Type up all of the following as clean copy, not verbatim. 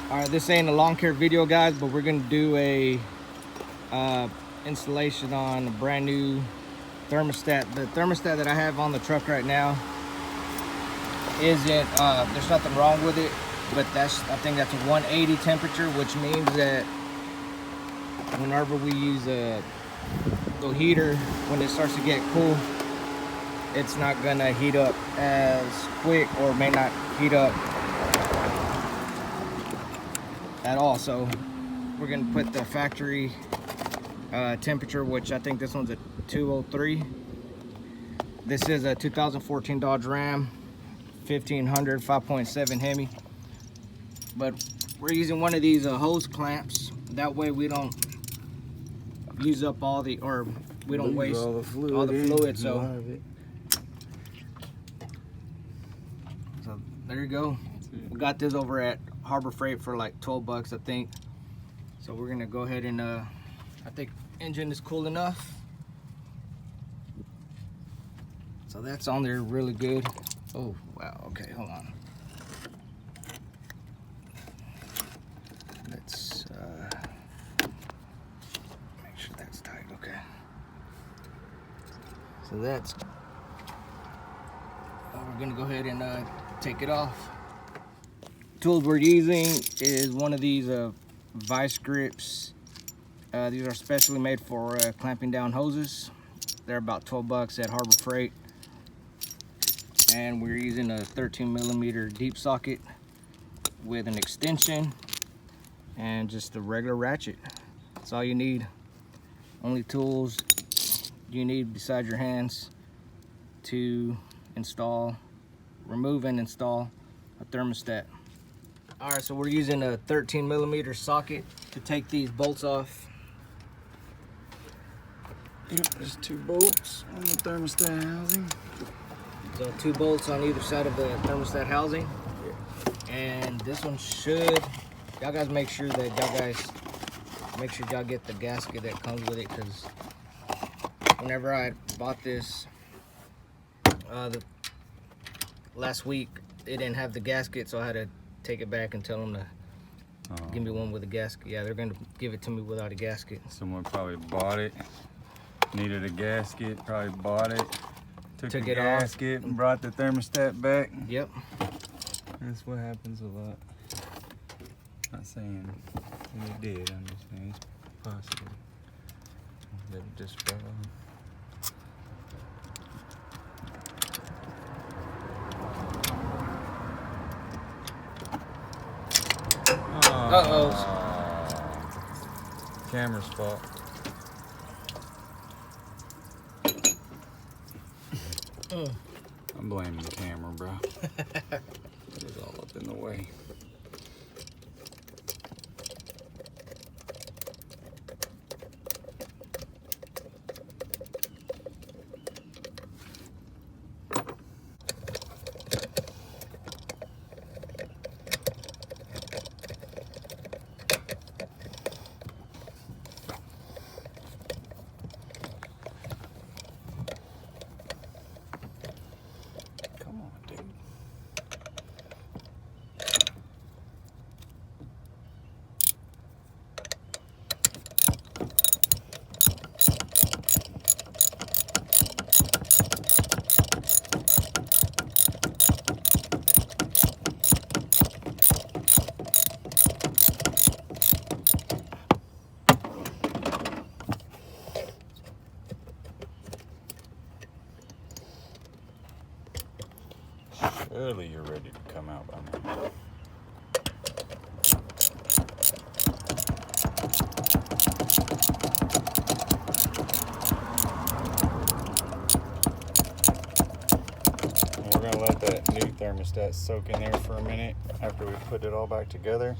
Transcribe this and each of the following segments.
All right, this ain't a lawn care video, guys, but we're gonna do a installation on a brand new thermostat. The thermostat that I have on the truck right now isn't, there's nothing wrong with it, but I think that's a 180 temperature, which means that whenever we use the heater, when it starts to get cool, it's not gonna heat up as quick, or may not heat up at all. So we're gonna put the factory temperature, which I think this one's a 203. This is a 2014 Dodge Ram 1500 5.7 Hemi, but we're using one of these hose clamps. That way we don't use up all the, or we don't waste all the fluid. So there you go. We got this over at Harbor Freight for like 12 bucks, I think. So we're gonna go ahead and I think engine is cool enough. So that's on there really good. Oh wow, okay, hold on. Let's make sure that's tight. Okay. So that's, we're gonna go ahead and take it off. Tools we're using is one of these vice grips. These are specially made for clamping down hoses. They're about 12 bucks at Harbor Freight. And we're using a 13mm deep socket with an extension and just a regular ratchet. That's all you need. Only tools you need besides your hands to remove and install a thermostat. All right, so we're using a 13mm socket to take these bolts off. Yep, there's 2 bolts on the thermostat housing. So 2 bolts on either side of the thermostat housing. And this one should, y'all guys make sure that y'all get the gasket that comes with it, because whenever I bought this last week, it didn't have the gasket, so I had to take it back and tell them to give me one with a gasket. Yeah, they're gonna give it to me without a gasket. Someone probably bought it, needed a gasket, probably bought it, took the gasket and brought the thermostat back. Yep. That's what happens a lot. Not saying it did, I'm just saying it's possible that it just fell off. Uh-oh. Camera's fault. I'm blaming the camera, bro. It was all up in the way. Surely you're ready to come out by now. We're gonna let that new thermostat soak in there for a minute after we put it all back together,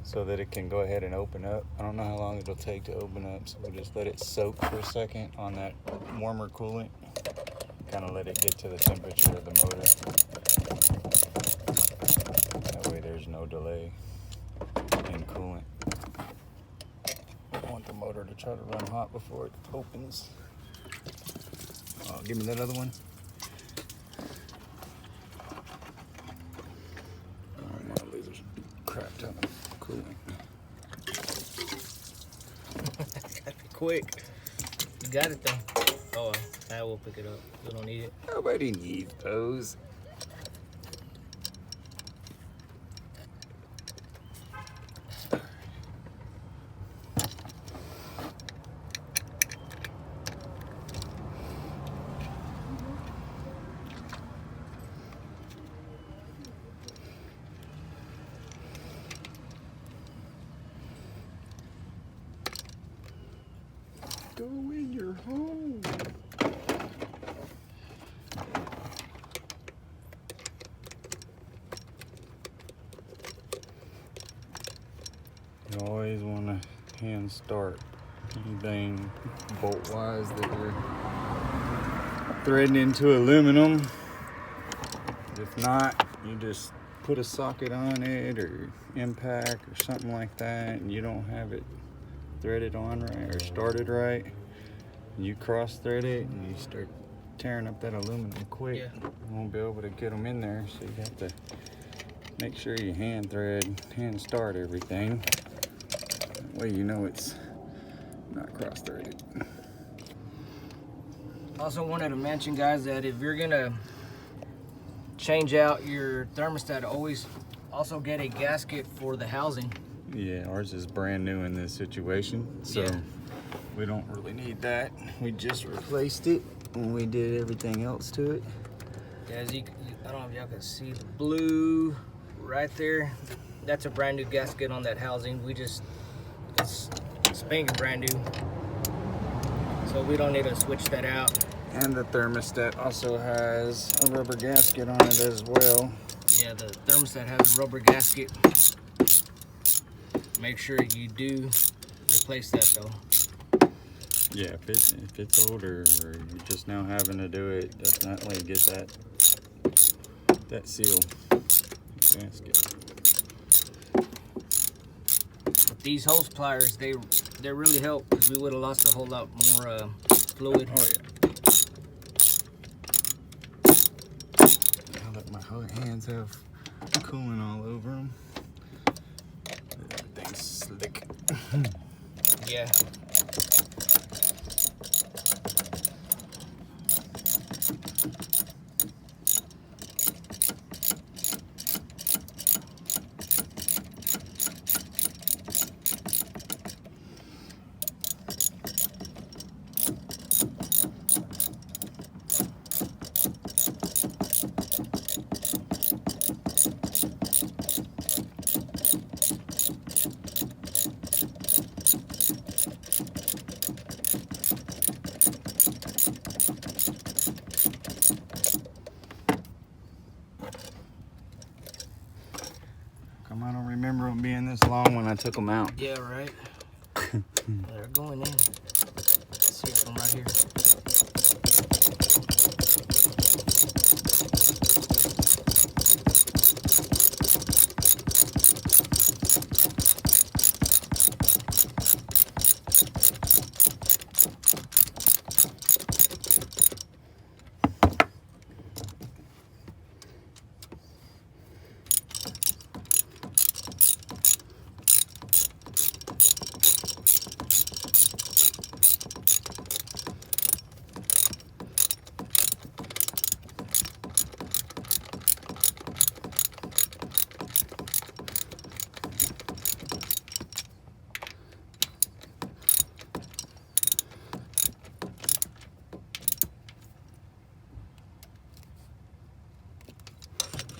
so that it can go ahead and open up. I don't know how long it'll take to open up, so we'll just let it soak for a second on that warmer coolant. Kind of let it get to the temperature of the motor. That way there's no delay in coolant. I don't want the motor to try to run hot before it opens. Oh, give me that other one. Alright, now these are crapped ton of coolant. That's gotta be quick. You got it though. Oh, well, I will pick it up. We don't need it. Nobody needs those. Go in your home. You always want to hand start anything bolt wise that you're threading into aluminum. If not, you just put a socket on it or impact or something like that, and you don't have it threaded on right or started right, you cross thread it and you start tearing up that aluminum quick. Yeah. You won't be able to get them in there, so you have to make sure you hand start everything. That way you know it's not cross threaded. Also wanted to mention, guys, that if you're gonna change out your thermostat, always also get a gasket for the housing. Yeah, ours is brand new in this situation, so Yeah. we don't really need that. We just replaced it when we did everything else to it. Yeah, as I don't know if y'all can see the blue right there. That's a brand new gasket on that housing. It's spanking brand new. So we don't need to switch that out. And the thermostat also has a rubber gasket on it as well. Yeah, the thermostat has a rubber gasket. Make sure you do replace that though. Yeah, if it's older or you're just now having to do it, definitely get that seal gasket. These hose pliers, they really help, because we would have lost a whole lot more fluid. Oh yeah. Now that my hands have coolant all over them, everything's slick. Yeah. I don't remember them being this long when I took them out. Yeah, right. They're going in. Let's see from right here.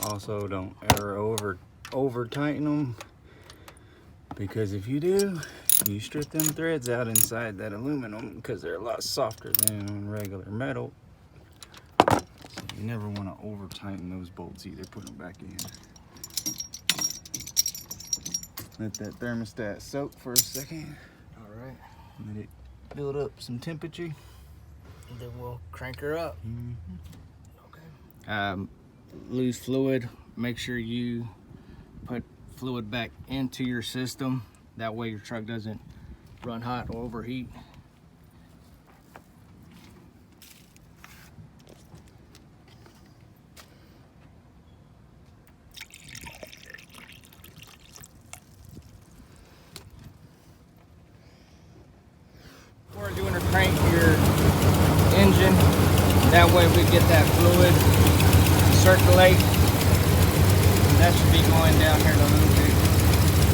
Also, don't ever over tighten them, because if you do, you strip them threads out inside that aluminum, because they're a lot softer than regular metal. So you never want to over tighten those bolts either. Put them back in. Let that thermostat soak for a second. All right. Let it build up some temperature. And then we'll crank her up. Mm-hmm. Okay. Lose fluid. Make sure you put fluid back into your system. That way your truck doesn't run hot or overheat. That way we get that fluid circulate. That should be going down here in a little bit.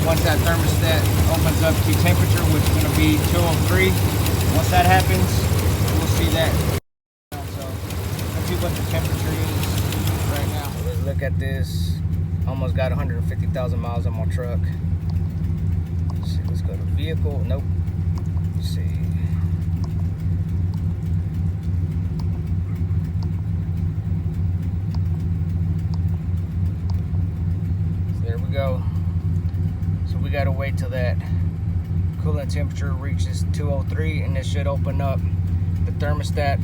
Once that thermostat opens up to temperature, which is going to be 203. Once that happens, we'll see that. So let's see what the temperature is right now. Let's look at this. Almost got 150,000 miles on my truck. Let's see, let's go to vehicle. Nope. Let's see. So there we go. So we gotta wait till that coolant temperature reaches 203, and it should open up the thermostat,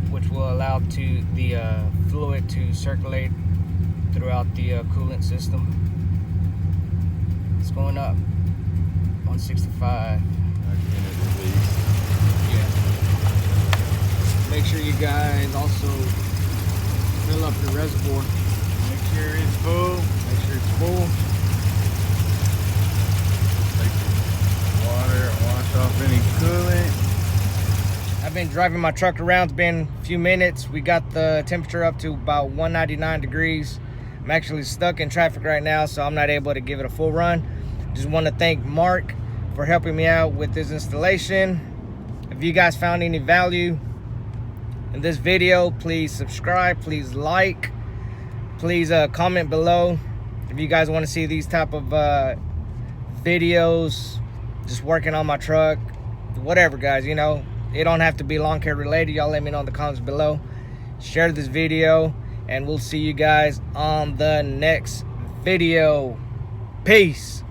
which will allow the fluid to circulate throughout the coolant system. It's going up 165. Yeah. Make sure you guys also fill up the reservoir. Make sure it's full. Make sure it's full. Water, wash off any coolant. I've been driving my truck around. It's been a few minutes. We got the temperature up to about 199 degrees. I'm actually stuck in traffic right now, so I'm not able to give it a full run. Just want to thank Mark for helping me out with this installation. If you guys found any value in this video, please subscribe, please like, please comment below if you guys want to see these type of videos, just working on my truck, whatever, guys. You know, it don't have to be lawn care related. Y'all let me know in the comments below. Share this video, and we'll see you guys on the next video. Peace.